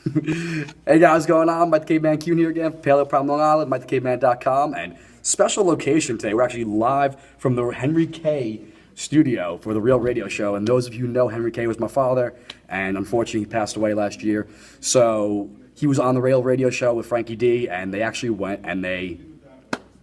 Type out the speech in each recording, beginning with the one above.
Hey guys, what's going on? Mike the Caveman Q here again from Paleo Problem Long Island, MikeTheCaveman.com, and special location today. We're actually live from the Henry K studio for the Real Radio Show. And those of you who know, Henry K was my father, and unfortunately he passed away last year. So he was on the Real Radio Show with Frankie D, and they actually went and they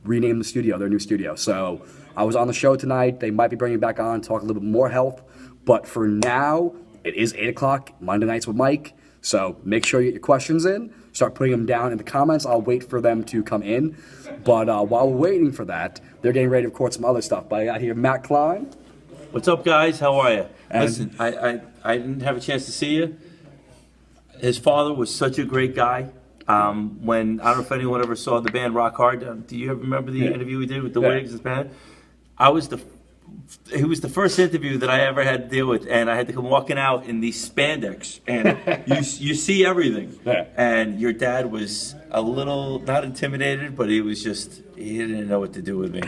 renamed the studio, their new studio. So I was on the show tonight. They might be bringing it back on, talk a little bit more health. But for now, it is 8 o'clock, Monday nights with Mike. So make sure you get your questions in. Start putting them down in the comments. I'll wait for them to come in. But while we're waiting for that, they're getting ready to record some other stuff. But I got here Matt Klein. What's up, guys? How are you? And listen, I didn't have a chance to see you. His father was such a great guy. When I don't know if anyone ever saw the band Rock Hard. Do you ever remember the interview we did with the Wigs and band? He was the first interview that I ever had to deal with, and I had to come walking out in these spandex, and you see everything. Yeah. And your dad was a little, not intimidated, but he didn't know what to do with me.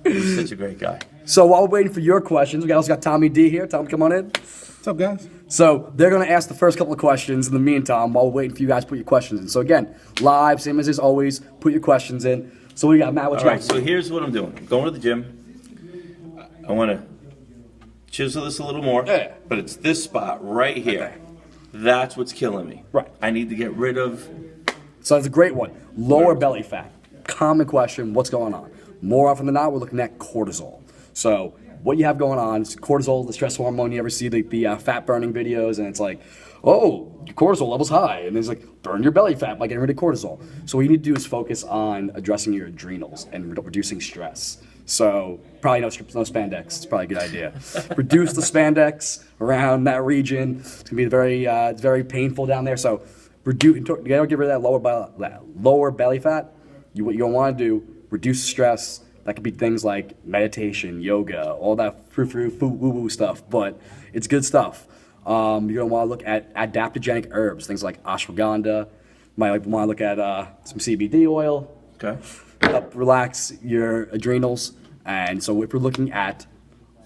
He was such a great guy. So while we're waiting for your questions, we also got Tommy D here. Tom, come on in. What's up, guys? So they're going to ask the first couple of questions in the meantime while we're waiting for you guys to put your questions in. So again, live, same as always, put your questions in. So what do you got, Matt? What you got? All right, so here's what I'm doing. I'm going to the gym. I want to chisel this a little more, but it's this spot right here. Okay. That's what's killing me. Right. I need to get rid of. So that's a great one. Lower belly fat. Common question, what's going on? More often than not, we're looking at cortisol. So what you have going on is cortisol, the stress hormone. You ever see the fat burning videos, and it's like, oh, your cortisol level's high. And it's like, burn your belly fat by getting rid of cortisol. So what you need to do is focus on addressing your adrenals and reducing stress. So probably no spandex. It's probably a good idea. Reduce the spandex around that region. It's gonna be it's very painful down there. So you gotta get rid of that lower belly fat. What you're gonna want to do, reduce stress. That could be things like meditation, yoga, all that woo-woo stuff. But it's good stuff. You're gonna want to look at adaptogenic herbs, things like ashwagandha. Might want to look at some CBD oil. Okay. Help relax your adrenals. And so if we're looking at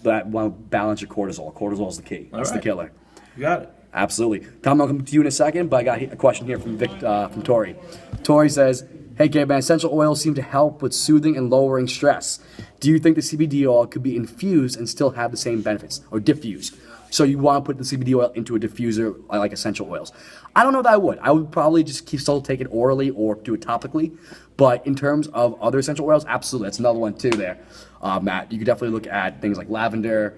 that, want to balance your cortisol. Cortisol is the key. That's the killer. You got it. Absolutely. Tom, I'll come to you in a second, but I got a question here from from Tori. Tori says, hey, Caveman, essential oils seem to help with soothing and lowering stress. Do you think the CBD oil could be infused and still have the same benefits, or diffused? So you want to put the CBD oil into a diffuser like essential oils. I don't know that I would. I would probably just still take it orally or do it topically. But in terms of other essential oils, absolutely. That's another one too there, Matt. You could definitely look at things like lavender,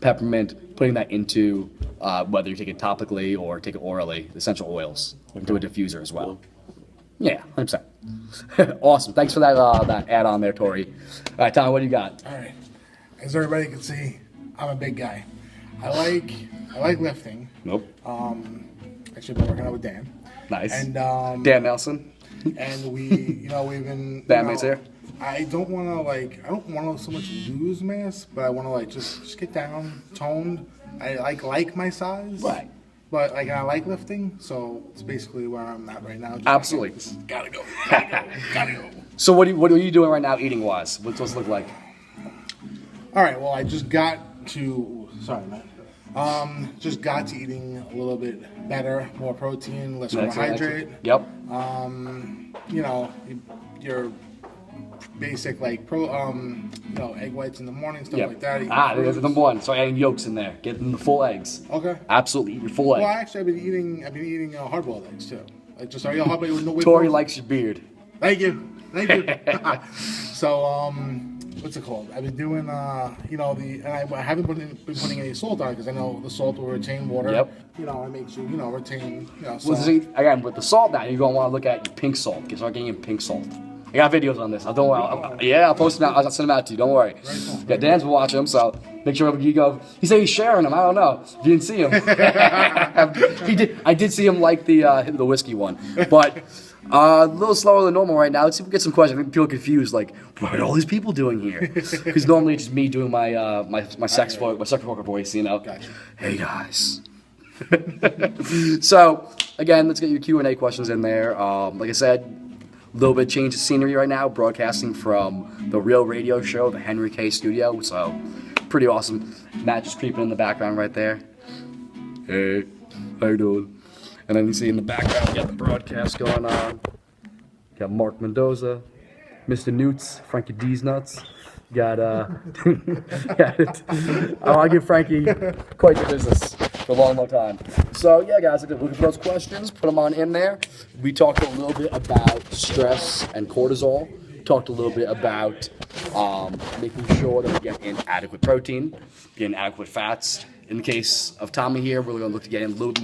peppermint, putting that into whether you take it topically or take it orally, essential oils, into a diffuser as well. Yeah, 100%. Awesome. Thanks for that add-on there, Tori. All right, Tom, what do you got? All right. As everybody can see, I'm a big guy. I like lifting. Nope. Actually, I've been working out with Dan. Nice. And Dan Nelson. And we've been Bandmates here. I don't want to so much lose mass, but I want to just get down, toned. I like my size. Right. But I like lifting, so it's basically where I'm at right now. Absolutely. Gotta go. So what are you doing right now eating wise? What's it look like? All right. Well, I just got to. Sorry, Matt. Just got to eating a little bit better, more protein, less carbohydrate. Yep. Your basic egg whites in the morning, stuff like that. There's number one. So adding yolks in there, getting the full eggs. Okay. Absolutely, eat your full egg. Well, actually, I've been eating hard-boiled eggs too. Are you hard-boiled with no whipped Tori cream? likes your beard. Thank you. So what's it called? I've been doing and I haven't been putting any salt on it because I know the salt will retain water. Yep. It makes you retain salt. Well, see, again, with the salt now, you're gonna want to look at your pink salt. Start getting pink salt. I got videos on this. I'll post them out. I'll send them out to you. Don't worry. Yeah, Dan's been watching them, so make sure you go. He said he's sharing them. I don't know. If you didn't see him, he did. I did see him like the whiskey one, but a little slower than normal right now. Let's see if we get some questions. I think people are confused, like, what are all these people doing here? Because normally it's just me doing my sex worker voice. Gotcha. Hey guys. So again, let's get your Q&A questions in there. Like I said. A little bit of change of scenery right now, broadcasting from the Real Radio Show, the Henry K studio, so pretty awesome. Matt just creeping in the background right there. Hey. How you doing? And then you see in the background, we got the broadcast going on. Got Mark Mendoza, Mr. Newts, Frankie D's nuts. Got got it. I want to give Frankie quite the business for a long, long time. So yeah, guys, looking for those questions, put them on in there. We talked a little bit about stress and cortisol. Talked a little bit about making sure that we get in adequate protein, get in adequate fats. In the case of Tommy here, we're going to look to get in a little bit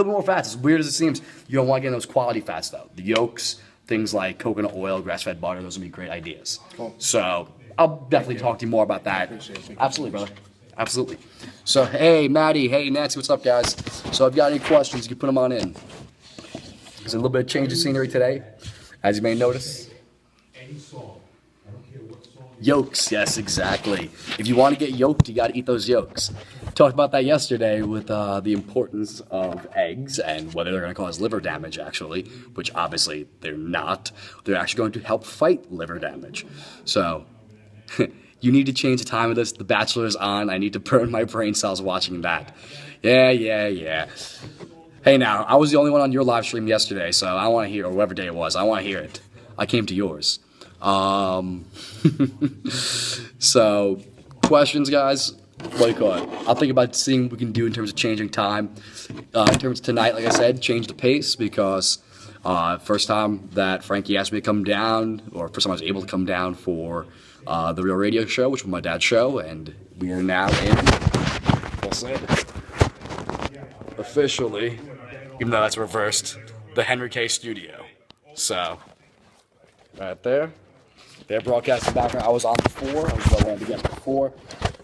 more fats. As weird as it seems, you don't want to get in those quality fats though. The yolks, things like coconut oil, grass-fed butter, those would be great ideas. Cool. So I'll definitely talk to you more about that. Absolutely, brother. Absolutely. So, hey, Maddie. Hey, Nancy. What's up, guys? So if you got any questions, you can put them on in. There's a little bit of change of scenery today, as you may notice. Yolks. Yes, exactly. If you want to get yolked, you got to eat those yolks. Talked about that yesterday with the importance of eggs and whether they're going to cause liver damage, actually, which obviously they're not. They're actually going to help fight liver damage. So you need to change the time of this. The Bachelor is on. I need to burn my brain cells watching that. Yeah. Hey, now, I was the only one on your live stream yesterday, so I want to hear, or whatever day it was, I want to hear it. I came to yours. So, questions, guys? What do you call it? I'll think about seeing what we can do in terms of changing time. In terms of tonight, like I said, change the pace because first time that Frankie asked me to come down, or first time I was able to come down for the Real Radio Show, which was my dad's show, and we are now in, we'll say, officially, even though that's reversed, the Henry K Studio. So, right there. They're broadcasting background. I was on before. I was one of the guests before.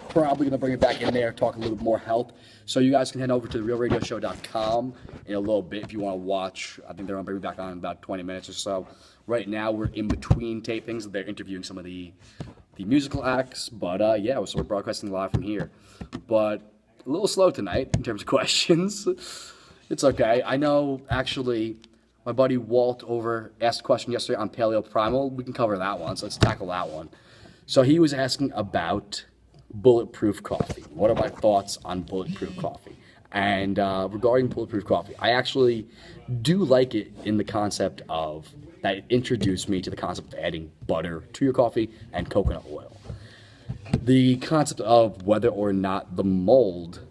Probably going to bring it back in there, talk a little bit more health. So you guys can head over to therealradioshow.com in a little bit if you want to watch. I think they're going to bring me back on in about 20 minutes or so. Right now, we're in between tapings. They're interviewing some of the musical acts. But yeah, so we're broadcasting live from here. But a little slow tonight in terms of questions. It's okay. I know, actually, my buddy Walt asked a question yesterday on Paleo Primal. We can cover that one, so let's tackle that one. So he was asking about bulletproof coffee. What are my thoughts on bulletproof coffee? And regarding bulletproof coffee, I actually do like it in the concept of that it introduced me to the concept of adding butter to your coffee and coconut oil. The concept of whether or not the mold,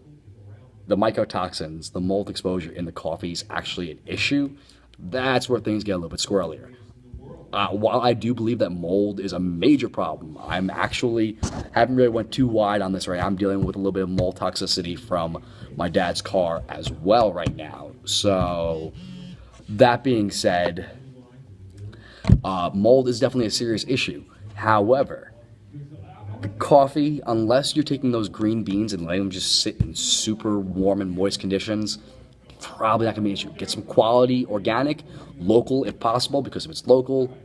the mycotoxins, the mold exposure in the coffee is actually an issue, that's where things get a little bit squirrelier. While I do believe that mold is a major problem, I'm actually haven't really went too wide on this right now. I'm dealing with a little bit of mold toxicity from my dad's car as well right now. So that being said, mold is definitely a serious issue. However, the coffee, unless you're taking those green beans and letting them just sit in super warm and moist conditions, probably not going to be an issue. Get some quality, organic, local if possible, because if it's local,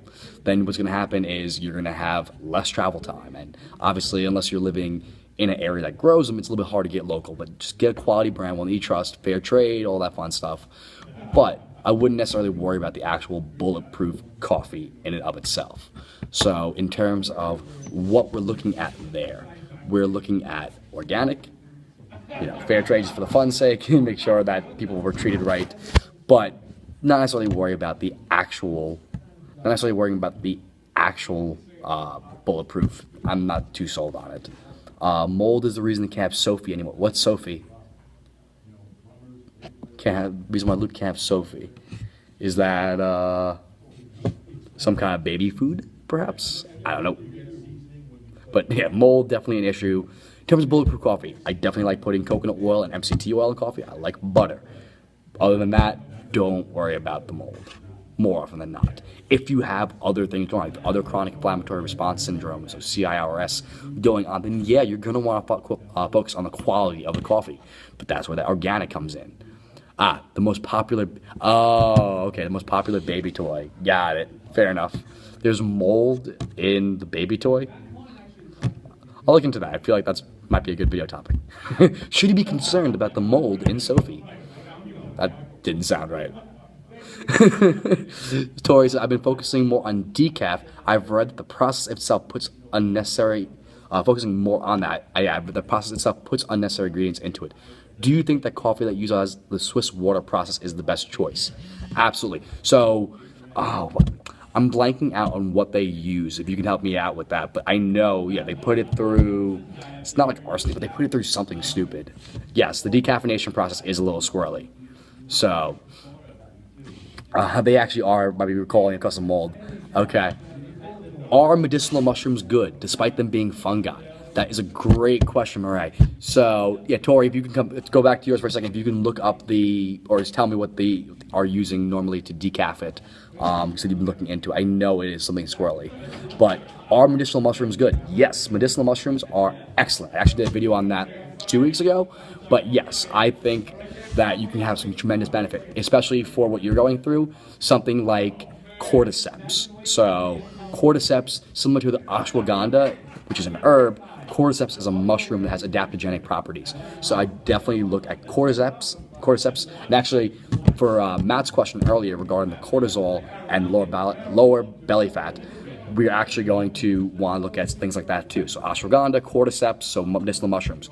then what's going to happen is you're going to have less travel time. And obviously, unless you're living in an area that grows them, it's a little bit hard to get local. But just get a quality brand, one that you trust, fair trade, all that fun stuff. But I wouldn't necessarily worry about the actual bulletproof coffee in and of itself. So in terms of what we're looking at there, we're looking at organic, fair trade just for the fun's sake, make sure that people were treated right, but not necessarily worrying about the actual bulletproof. I'm not too sold on it. Mold is the reason they can't have Sophie anymore. What's Sophie? Reason why Luke can't have Sophie. Is that some kind of baby food, perhaps? I don't know. But yeah, mold definitely an issue. In terms of bulletproof coffee, I definitely like putting coconut oil and MCT oil in coffee. I like butter. Other than that, don't worry about the mold, more often than not. If you have other things going on, like other chronic inflammatory response syndromes, so CIRS going on, then yeah, you're going to want to focus on the quality of the coffee. But that's where the organic comes in. The most popular baby toy. Got it. Fair enough. There's mold in the baby toy. I'll look into that. I feel like that's might be a good video topic. Should you be concerned about the mold in Sophie? That didn't sound right. Tori says, I've been focusing more on decaf. I've read that the process itself puts unnecessary, focusing more on that. But the process itself puts unnecessary ingredients into it. Do you think that coffee that uses the Swiss water process is the best choice? Absolutely. So, I'm blanking out on what they use, if you can help me out with that. But I know, yeah, they put it through, it's not like arsenic, but they put it through something stupid. Yes, the decaffeination process is a little squirrely. So, they actually are, might be recalling a custom mold. Okay. Are medicinal mushrooms good, despite them being fungi? That is a great question, Murray. So, yeah, Tori, if you can let's go back to yours for a second. If you can look up or just tell me what they are using normally to decaf it. So you've been looking into. I know it is something squirrely. But are medicinal mushrooms good? Yes, medicinal mushrooms are excellent. I actually did a video on that 2 weeks ago. But yes, I think that you can have some tremendous benefit, especially for what you're going through, something like cordyceps. So cordyceps, similar to the ashwagandha, which is an herb, cordyceps is a mushroom that has adaptogenic properties. So I definitely look at cordyceps. And actually, for Matt's question earlier regarding the cortisol and lower belly fat, we're actually going to want to look at things like that too. So ashwagandha, cordyceps, so medicinal mushrooms.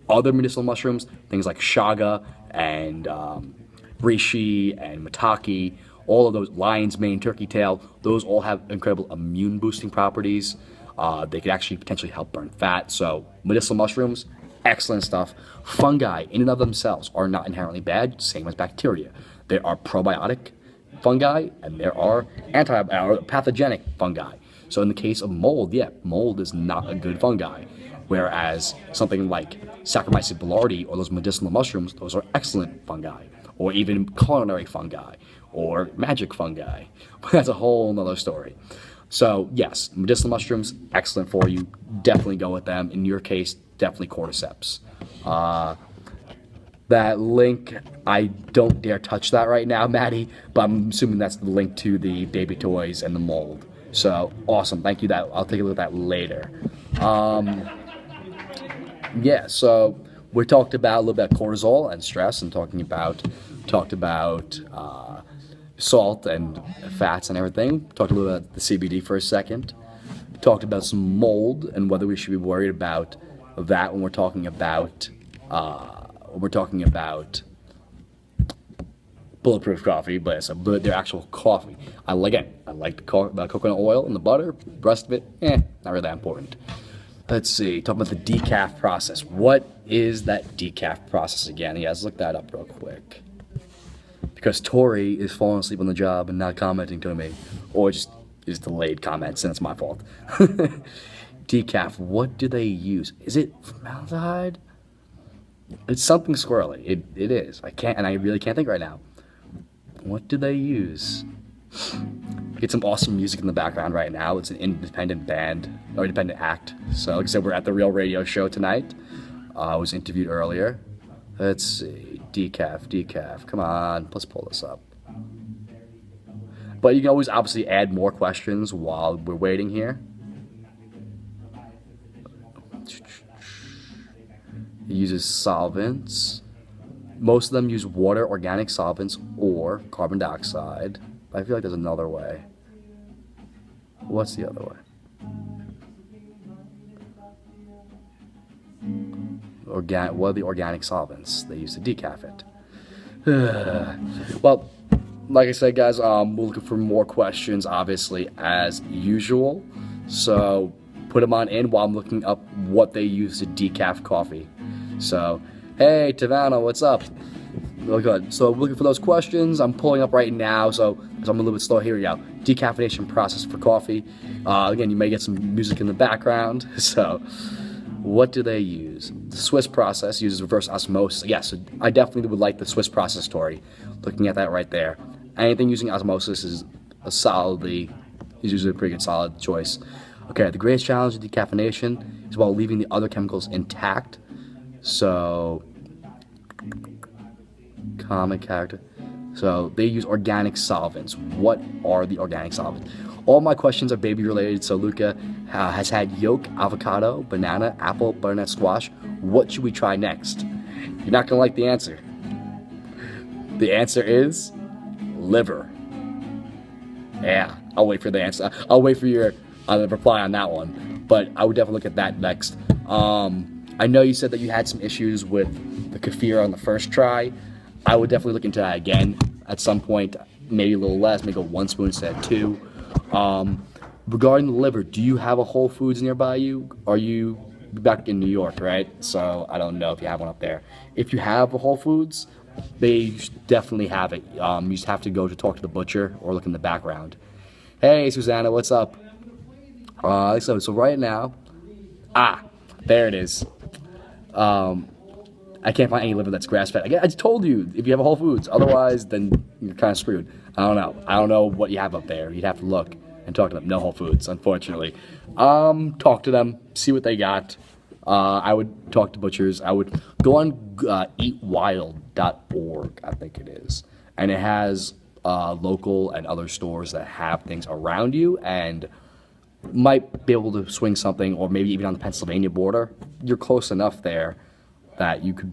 Other medicinal mushrooms, things like chaga and reishi and maitake, all of those, lion's mane, turkey tail, those all have incredible immune boosting properties. They could actually potentially help burn fat. So medicinal mushrooms, excellent stuff. Fungi in and of themselves are not inherently bad, same as bacteria. There are probiotic fungi and there are pathogenic fungi. So in the case of mold, yeah, mold is not a good fungi. Whereas something like Saccharomyces boulardii or those medicinal mushrooms, those are excellent fungi. Or even culinary fungi or magic fungi. That's a whole nother story. So yes, medicinal mushrooms, excellent for you. Definitely go with them. In your case, definitely cordyceps. That link, I don't dare touch that right now, Maddie, but I'm assuming that's the link to the baby toys and the mold. So awesome, thank you. I'll take a look at that later. Yeah, so we talked about a little bit about cortisol and stress, and talked about salt and fats and everything. Talked a little about the CBD for a second. Talked about some mold and whether we should be worried about that when we're talking about bulletproof coffee, but their actual coffee. I like the coconut oil and the butter. The rest of it, not really that important. Let's see. Talk about the decaf process. What is that decaf process again? Yeah, let's look that up real quick. Because Tori is falling asleep on the job and not commenting to me, or just is delayed comments, and it's my fault. Decaf. What do they use? Is it formaldehyde? It's something squirrely. It is. I really can't think right now. What do they use? Get some awesome music in the background right now. It's an independent band, or independent act. So, like I said, we're at the Real Radio Show tonight. I was interviewed earlier. Let's see. Decaf. Come on, let's pull this up. But you can always obviously add more questions while we're waiting here. It uses solvents. Most of them use water, organic solvents, or carbon dioxide. I feel like there's another way. What's the other way? What are the organic solvents they use to decaf it? Well, like I said, guys, we're looking for more questions, obviously, as usual. So put them on in while I'm looking up what they use to decaf coffee. So, hey, Tavana, what's up? Real good. So looking for those questions. I'm pulling up right now, so I'm a little bit slow. Here we go. Decaffeination process for coffee. Again, you may get some music in the background. So what do they use? The Swiss process uses reverse osmosis. Yes, I definitely would like the Swiss process story. Looking at that right there. Anything using osmosis is usually a pretty good solid choice. Okay, the greatest challenge of decaffeination is while leaving the other chemicals intact. So, common character. So they use organic solvents. What are the organic solvents? All my questions are baby related. So Luca has had yolk, avocado, banana, apple, butternut squash. What should we try next? You're not gonna like the answer. The answer is liver. Yeah, I'll wait for the answer. I'll wait for your reply on that one. But I would definitely look at that next. I know you said that you had some issues with the kefir on the first try. I would definitely look into that again at some point, maybe a little less, maybe go 1 spoon instead of 2. Regarding the liver, do you have a Whole Foods nearby you? Are you back in New York, right? So I don't know if you have one up there. If you have a Whole Foods, they definitely have it. You just have to go to talk to the butcher or look in the background. Hey, Susanna, what's up? So right now, there it is. I can't find any liver that's grass-fed. Again, I just told you, if you have a Whole Foods. Otherwise, then you're kind of screwed. I don't know. I don't know what you have up there. You'd have to look and talk to them. No Whole Foods, unfortunately. Talk to them, see what they got. I would talk to butchers. I would go on eatwild.org, I think it is. And it has local and other stores that have things around you and might be able to swing something, or maybe even on the Pennsylvania border. You're close enough there that you could,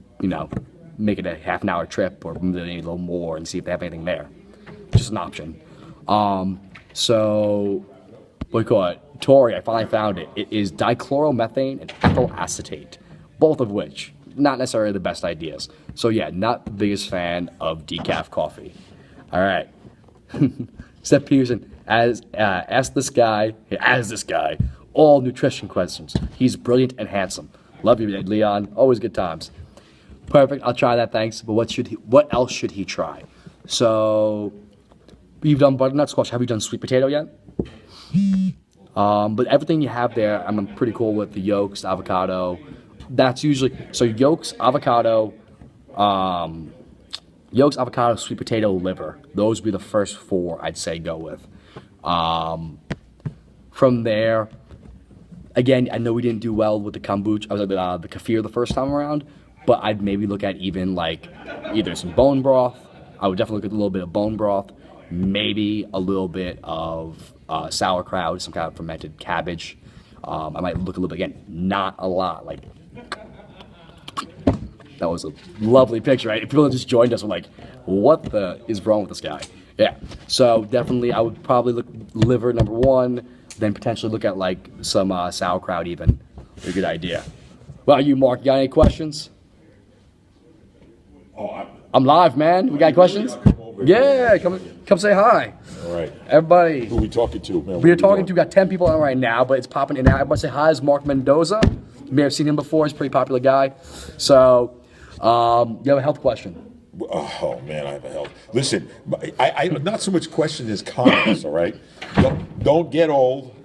make it a half-an-hour trip or maybe a little more and see if they have anything there. Just an option. So, what do you call it? Tori, I finally found it. It is dichloromethane and ethyl acetate, both of which not necessarily the best ideas. So yeah, not the biggest fan of decaf coffee. All right. Seth Peterson asked this guy all nutrition questions. He's brilliant and handsome. Love you, Leon. Always good times. Perfect. I'll try that. Thanks. But what else should he try? So you've done butternut squash. Have you done sweet potato yet? But everything you have there, I'm pretty cool with the yolks, avocado. That's usually so yolks, avocado, sweet potato, liver. Those would be the first 4 I'd say go with. From there, again, I know we didn't do well with the kombucha, the kefir the first time around, but I'd maybe look at even like either some bone broth. I would definitely look at a little bit of bone broth, maybe a little bit of sauerkraut, some kind of fermented cabbage. I might look a little bit, again, not a lot. Like, that was a lovely picture, right? If people that just joined us were like, what the is wrong with this guy? Yeah, so definitely I would probably look liver number 1, then potentially look at like some sauerkraut even. A good idea. Well, you, Mark, you got any questions? I'm live, man. We got questions? Yeah, come say hi. All right. Everybody. Who are we talking to, man? We are talking to, we got 10 people on right now, but it's popping in and out. Everybody say hi. It's Mark Mendoza. You may have seen him before. He's a pretty popular guy. So, you have a health question. Oh, man, I have a health. Listen, I not so much question as comments, all right? Don't get old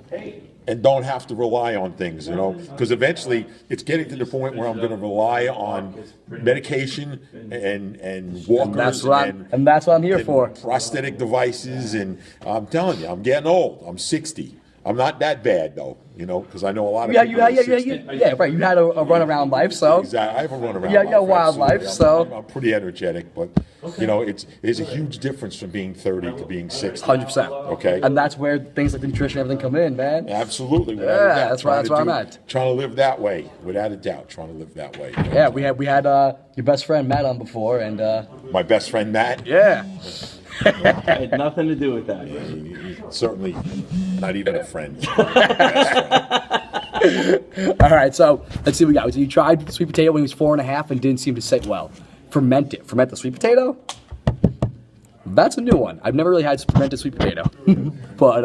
and don't have to rely on things, because eventually it's getting to the point where I'm going to rely on medication and walkers and that's what I'm here for. Prosthetic devices, and I'm telling you, I'm getting old. I'm 60. I'm not that bad though, because I know a lot of people. Right. You had a run around life, so exactly. I have a run around. Yeah, wild life, so I'm pretty energetic, but it's a huge difference from being 30 to being 60. 100%. Okay, and that's where things like the nutrition, everything come in, man. Absolutely. Yeah, that's where I'm at. Trying to live that way, without a doubt. Trying to live that way. Yeah, we had your best friend Matt on before, and my best friend Matt. Yeah. Had nothing to do with that. He's certainly not even a friend. All right, so let's see what we got. So you tried sweet potato when he was 4.5 and didn't seem to sit well. Ferment the sweet potato? That's a new one. I've never really had fermented sweet potato. But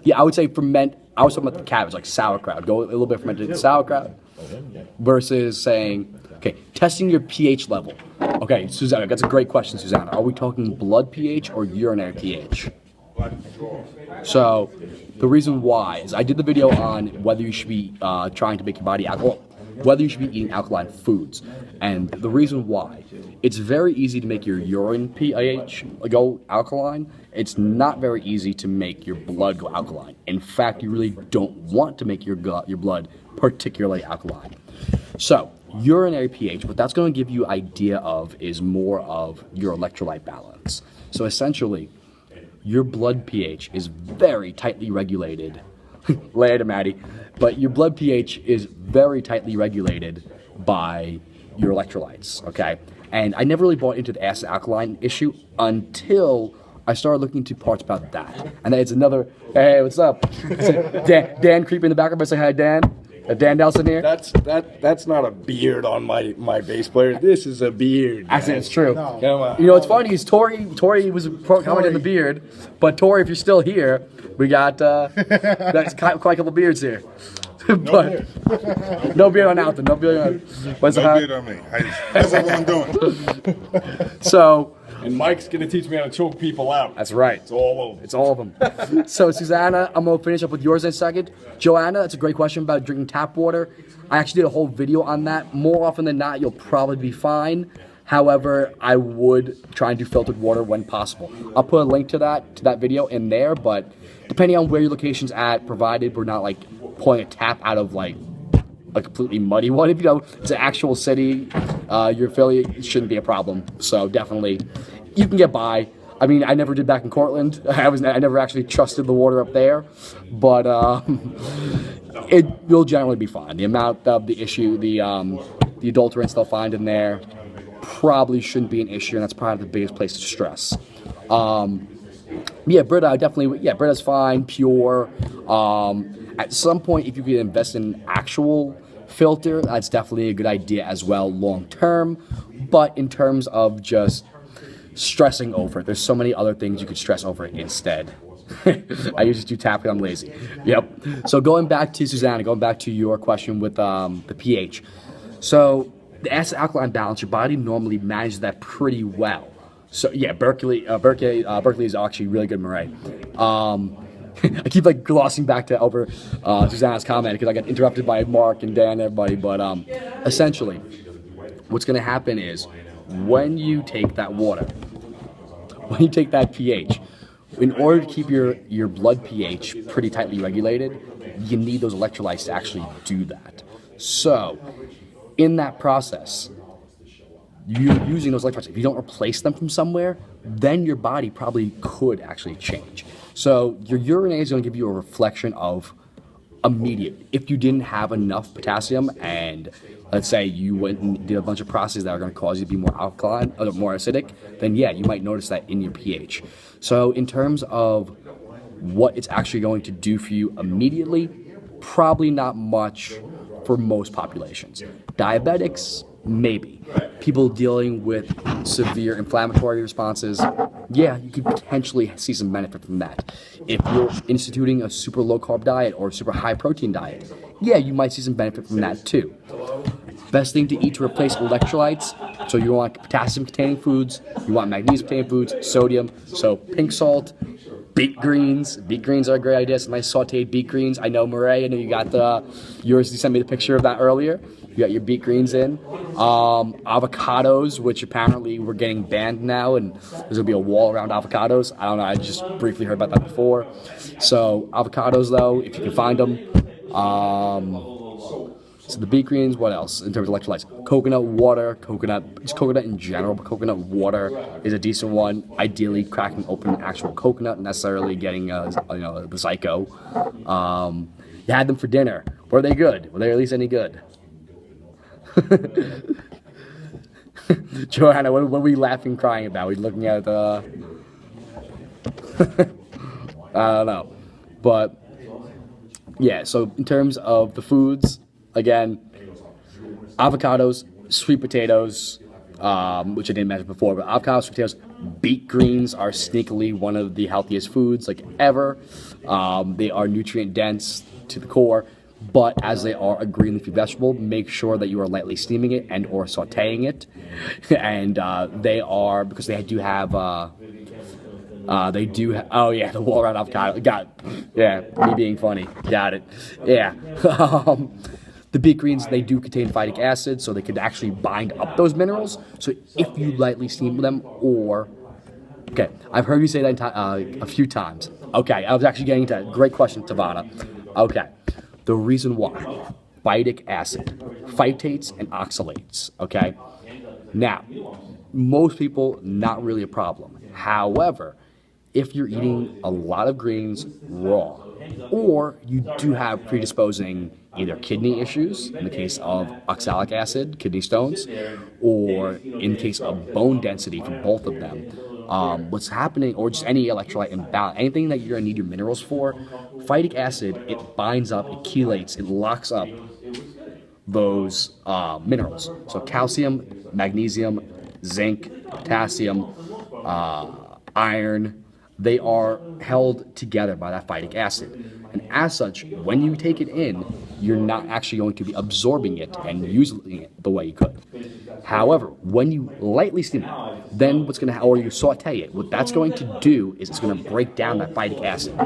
yeah, I would say ferment. I was talking about the cabbage, like sauerkraut. Go a little bit fermented sauerkraut versus saying, okay, testing your pH level. Okay, Susanna, that's a great question, Susanna. Are we talking blood pH or urinary pH? So, the reason why is I did the video on whether you should be trying to make your body whether you should be eating alkaline foods. And the reason why, it's very easy to make your urine pH go alkaline. It's not very easy to make your blood go alkaline. In fact, you really don't want to make your blood particularly alkaline. So, urinary pH, what that's going to give you idea of is more of your electrolyte balance. So essentially, your blood pH is very tightly regulated. Later, Maddie. But your blood pH is very tightly regulated by your electrolytes, okay? And I never really bought into the acid alkaline issue until I started looking into parts about that. And then it's another, hey, what's up? Dan creeping in the background, say hi, Dan. Dan Nelson here. That's not a beard on my bass player. This is a beard. Actually, it's true. No. Come on. You know what's funny is Tori was commenting on the beard, but Tori, if you're still here, we got quite a couple beards here. But no beard on Alton. No beard on. What's No the beard on me. How's everyone doing? So And Mike's gonna teach me how to choke people out. that's right. It's all over. It's all of them. So, Susanna, I'm going to finish up with yours in a second. Joanna, that's a great question about drinking tap water. I actually did a whole video on that. More often than not, you'll probably be fine. However, I would try and do filtered water when possible. I'll put a link to that video in there, but depending on where your location's at, provided we're not like pulling a tap out of like a completely muddy one. If you know it's an actual city, your affiliate, it shouldn't be a problem. So definitely, you can get by. I mean, I never did back in Cortland. I never actually trusted the water up there, but it will generally be fine. The amount of the issue, the adulterants they'll find in there probably shouldn't be an issue, and that's probably the biggest place to stress. Yeah, Brita, definitely. Yeah, Brita's fine, pure. At some point, if you could invest in an actual filter, that's definitely a good idea as well, long term. But in terms of just stressing over it, there's so many other things you could stress over it instead. I usually do tap it. I'm lazy. Yep. So going back to Susanna, going back to your question with the pH. So the acid alkaline balance, your body normally manages that pretty well. So yeah, Berkeley is actually really good, Murray. I keep like glossing back over Susanna's comment because I got interrupted by Mark and Dan and everybody. But essentially, what's going to happen is when you take that water, when you take that pH, in order to keep your blood pH pretty tightly regulated, you need those electrolytes to actually do that. So in that process, you're using those electrolytes. If you don't replace them from somewhere, then your body probably could actually change. So your urinase is going to give you a reflection of immediate. If you didn't have enough potassium and let's say you went and did a bunch of processes that are going to cause you to be more alkaline or more acidic, then yeah, you might notice that in your pH. So in terms of what it's actually going to do for you immediately, probably not much for most populations. Diabetics, maybe. People dealing with severe inflammatory responses, yeah, you could potentially see some benefit from that. If you're instituting a super low carb diet or super high protein diet, yeah, you might see some benefit from that too. Best thing to eat to replace electrolytes, so you want potassium containing foods, you want magnesium containing foods, sodium, so pink salt, beet greens. Beet greens are a great idea. Some nice sauteed beet greens. I know Murray, I know you got yours, you sent me the picture of that earlier. You got your beet greens in. Avocados, which apparently we're getting banned now, and there's going to be a wall around avocados. I don't know, I just briefly heard about that before. So avocados, though, if you can find them. So the beet greens, what else in terms of electrolytes? Coconut water, just coconut in general, but coconut water is a decent one. Ideally, cracking open an actual coconut, not necessarily getting the Zyco. You had them for dinner. Were they good? Were they at least any good? Joanna, what were we laughing, crying about? We looking at I don't know, but yeah. So in terms of the foods, again, avocados, sweet potatoes, which I didn't mention before, but avocados, sweet potatoes, beet greens are sneakily one of the healthiest foods like ever. They are nutrient dense to the core. But as they are a green leafy vegetable, make sure that you are lightly steaming it and or sauteing it. And they are, because they do have, oh yeah, the wall around avocado. Got it. Yeah, me being funny. Got it. Yeah. The beet greens, they do contain phytic acid, so they could actually bind up those minerals. So if you lightly steam them okay, I've heard you say that a few times. Okay, I was actually getting to that. Great question, Tavana. Okay. The reason why, phytic acid, phytates and oxalates, okay? Now, most people, not really a problem. However, if you're eating a lot of greens raw, or you do have predisposing either kidney issues, in the case of oxalic acid, kidney stones, or in case of bone density for both of them, what's happening, or just any electrolyte imbalance, anything that you're going to need your minerals for, phytic acid, it binds up, it chelates, it locks up those minerals. So calcium, magnesium, zinc, potassium, iron, they are held together by that phytic acid. And as such, when you take it in, you're not actually going to be absorbing it and using it the way you could. However, when you lightly steam it, then what's going to, or you saute it, what that's going to do is it's going to break down that phytic acid.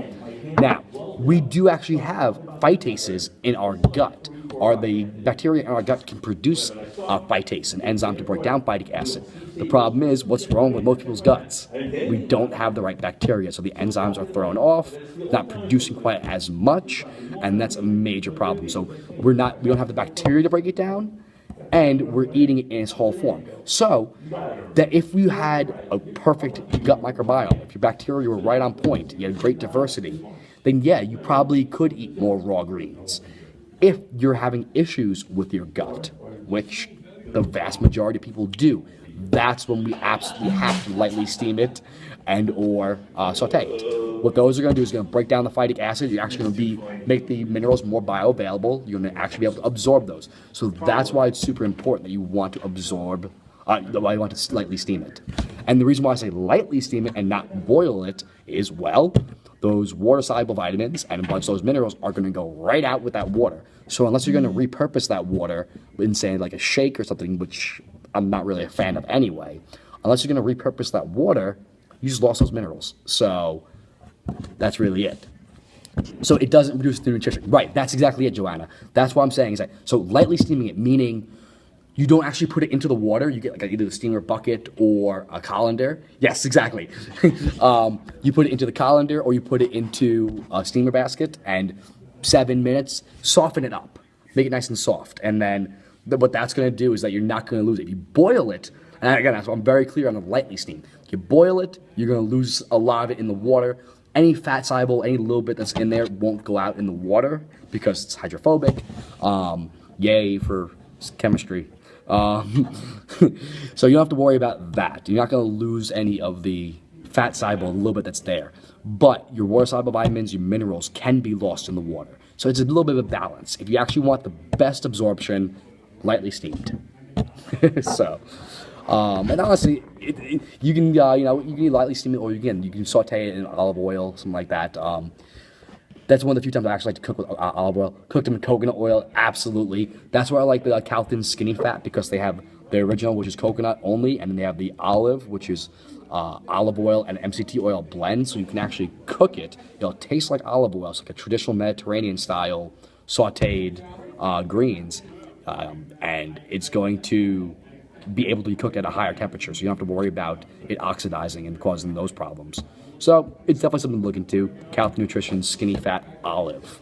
Now, we do actually have phytases in our gut, or the bacteria in our gut can produce phytase, an enzyme to break down phytic acid. The problem is, what's wrong with most people's guts? We don't have the right bacteria, so the enzymes are thrown off, not producing quite as much, and that's a major problem. So we don't have the bacteria to break it down, and we're eating it in its whole form. So that if you had a perfect gut microbiome, if your bacteria were right on point, you had great diversity, then yeah, you probably could eat more raw greens. If you're having issues with your gut, which the vast majority of people do, that's when we absolutely have to lightly steam it and or saute it. What those are going to do is going to break down the phytic acid. You're actually going to make the minerals more bioavailable. You're going to actually be able to absorb those. So that's why it's super important that you want to absorb, why you want to slightly steam it. And the reason why I say lightly steam it and not boil it is, well, those water-soluble vitamins and a bunch of those minerals are going to go right out with that water. So unless you're going to repurpose that water in, say, like a shake or something, which I'm not really a fan of anyway, unless you're going to repurpose that water, you just lost those minerals. So that's really it. So it doesn't reduce the nutrition. Right, that's exactly it, Joanna. That's what I'm saying. Is that, so lightly steaming it, meaning you don't actually put it into the water. You get like either a steamer bucket or a colander. Yes, exactly. You put it into the colander or you put it into a steamer basket, and 7 minutes, soften it up. Make it nice and soft. And then what that's going to do is that you're not going to lose it. If you boil it, and again, I'm very clear on the lightly steam. If you boil it, you're going to lose a lot of it in the water. Any fat soluble, any little bit that's in there won't go out in the water because it's hydrophobic. Yay for chemistry. So you don't have to worry about that. You're not going to lose any of the fat soluble, a little bit that's there. But your water soluble vitamins, your minerals can be lost in the water. So it's a little bit of a balance. If you actually want the best absorption, lightly steamed. So, and honestly, you can you can lightly steam it, or you can saute it in olive oil, something like that. That's one of the few times I actually like to cook with olive oil. Cooked them in coconut oil, absolutely. That's why I like the Calton Skinny Fat, because they have the original, which is coconut only, and then they have the olive, which is olive oil and MCT oil blend, so you can actually cook it. It'll taste like olive oil. It's like a traditional Mediterranean style sauteed greens, and it's going to be able to be cooked at a higher temperature, so you don't have to worry about it oxidizing and causing those problems. So it's definitely something to look into. Calton Nutrition Skinny Fat Olive.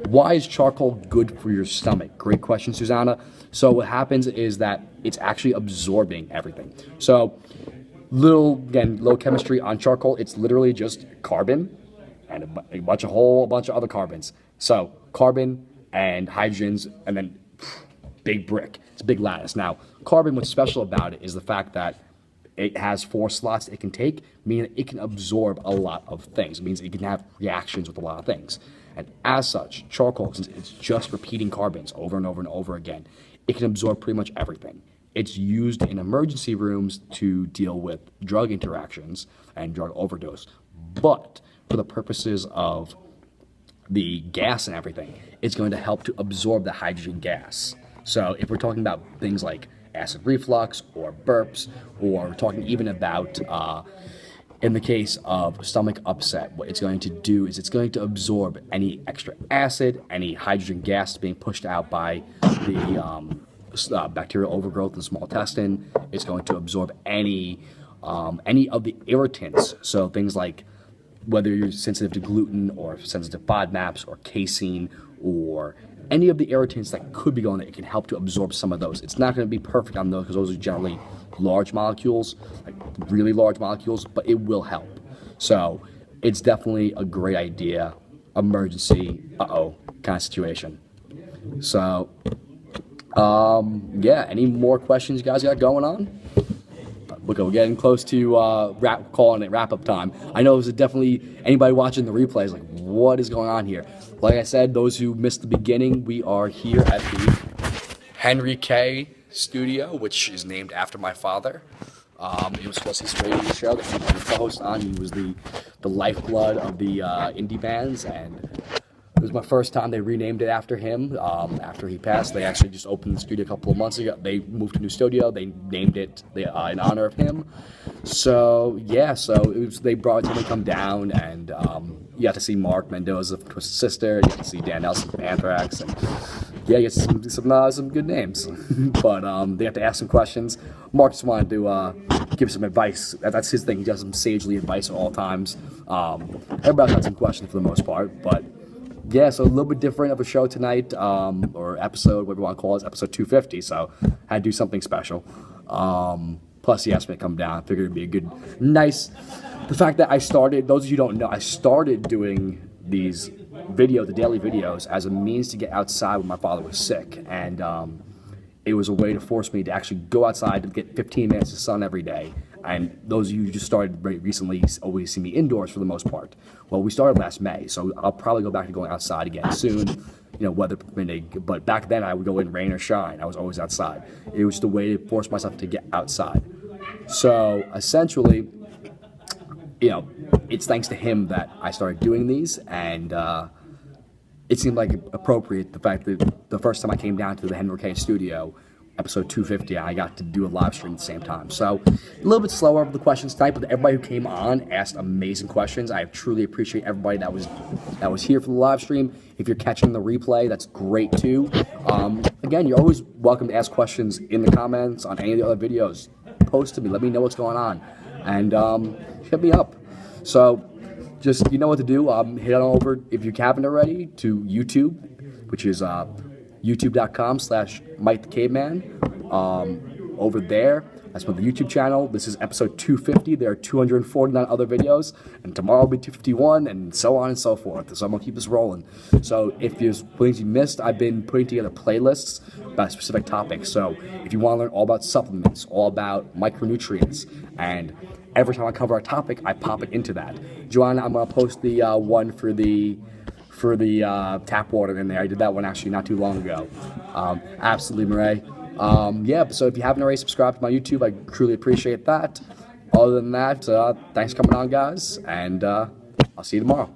Why is charcoal good for your stomach? Great question, Susanna. So what happens is that it's actually absorbing everything. So low chemistry on charcoal. It's literally just carbon and a whole bunch of other carbons. So carbon and hydrogens, and then big brick. It's a big lattice. Now, carbon, what's special about it is the fact that it has 4 slots it can take, meaning it can absorb a lot of things. It means it can have reactions with a lot of things. And as such, charcoal, since it's just repeating carbons over and over and over again, it can absorb pretty much everything. It's used in emergency rooms to deal with drug interactions and drug overdose. But for the purposes of the gas and everything, it's going to help to absorb the hydrogen gas. So if we're talking about things like acid reflux or burps, or we're talking even about, in the case of stomach upset, what it's going to do is it's going to absorb any extra acid, any hydrogen gas being pushed out by the bacterial overgrowth in the small intestine. It's going to absorb any of the irritants, so things like whether you're sensitive to gluten or sensitive to FODMAPs or casein or any of the irritants that could be going there, it can help to absorb some of those. It's not going to be perfect on those because those are generally large molecules, like really large molecules, but it will help. So it's definitely a great idea, emergency, kind of situation. So, yeah, any more questions you guys got going on? Look, we're getting close to calling it wrap-up time. I know there's definitely anybody watching the replay is like, what is going on here? Like I said, those who missed the beginning, we are here at the Henry K. Studio, which is named after my father. It was supposed to be his radio show that he was the co-host on. He was the lifeblood of the indie bands, and it was my first time they renamed it after him. After he passed, they actually just opened the studio a couple of months ago. They moved to a new studio. They named it in honor of him. So yeah, they brought him to come down, and you got to see Mark Mendoza from Twisted Sister. You got to see Dan Nelson from Anthrax, and yeah, you get some good names. But they have to ask some questions. Mark just wanted to give some advice. That's his thing. He does some sagely advice at all times. Everybody had some questions for the most part, but yeah, so a little bit different of a show tonight, or episode, whatever you want to call it, episode 250. So I had to do something special. Plus, he asked me to come down. I figured it'd be a good, nice. The fact that I started, those of you who don't know, I started doing these the daily videos, as a means to get outside when my father was sick, and it was a way to force me to actually go outside to get 15 minutes of sun every day. And those of you who just started very recently always see me indoors for the most part. Well, we started last May, so I'll probably go back to going outside again soon, weather permitting. But back then I would go in rain or shine. I was always outside. It was just a way to force myself to get outside. So essentially, it's thanks to him that I started doing these, and it seemed like appropriate, the fact that the first time I came down to the Henry K studio, episode 250, I got to do a live stream at the same time. So a little bit slower of the questions tonight, but everybody who came on asked amazing questions. I truly appreciate everybody that was here for the live stream. If you're catching the replay, that's great too. Again, you're always welcome to ask questions in the comments on any of the other videos. Post to me, let me know what's going on, and hit me up. So just, you know what to do. Head on over, if you haven't already, to YouTube, which is youtube.com/Mike the Caveman. Over there, that's for the YouTube channel. This is episode 250. There are 249 other videos, and tomorrow will be 251, and so on and so forth. So I'm gonna keep this rolling. So if there's things you missed, I've been putting together playlists about specific topics. So if you want to learn all about supplements, all about micronutrients, and every time I cover a topic, I pop it into that. Joanna, I'm gonna post the one for the tap water in there. I did that one actually not too long ago. Absolutely, Murray. Yeah, so if you haven't already subscribed to my YouTube, I truly appreciate that. Other than that, thanks for coming on, guys, and I'll see you tomorrow.